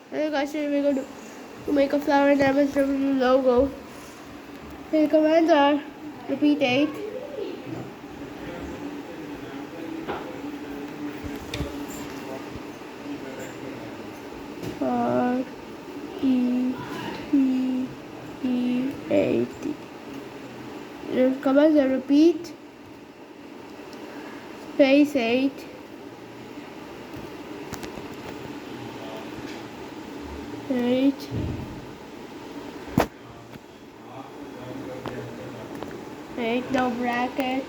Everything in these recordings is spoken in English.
Hello guys, today we're going to make a flower and MSW logo. The commands are repeat 8. R E P E A T. The commands are repeat space 8. Eight, no bracket,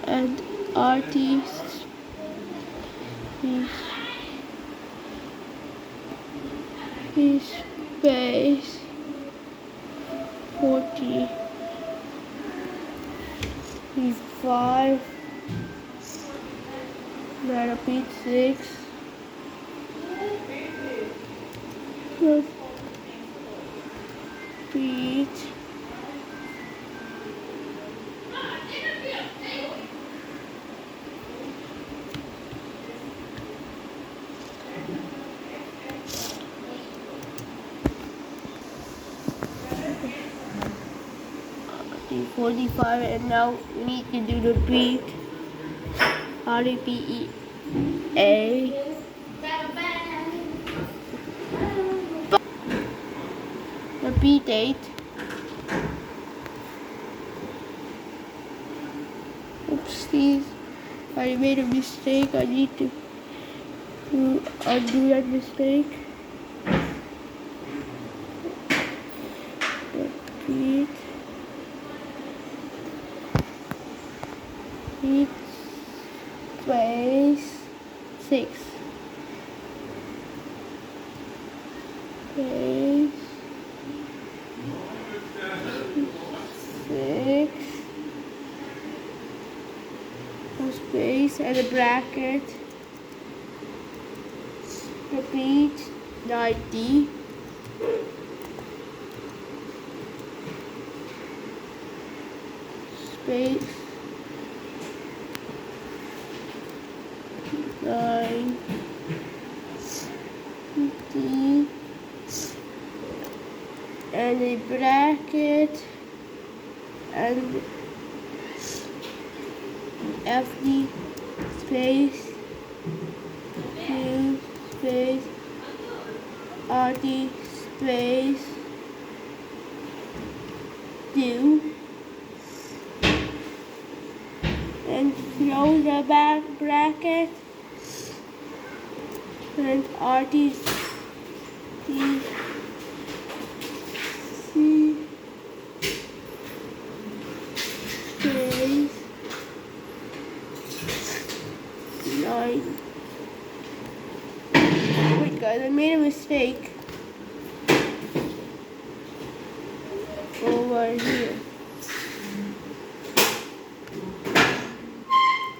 and RT space 40 5. Now repeat 6. Repeat 45, and now we need to do the repeat REPEA. Repeat 8. Oopsies, I made a mistake. I need to undo that mistake. Repeat space 6. Space 6. A space and a bracket. Repeat 90. Space 9. 50. And a bracket and FD space 2 space RT space 2, and close the back bracket and RT space 9. Wait guys, I made a mistake over here.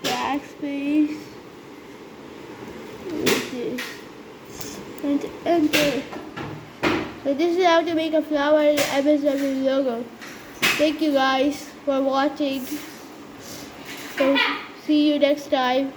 Backspace with this and enter. So this is how to make a flower and MSW logo. Thank you guys for watching. So see you next time.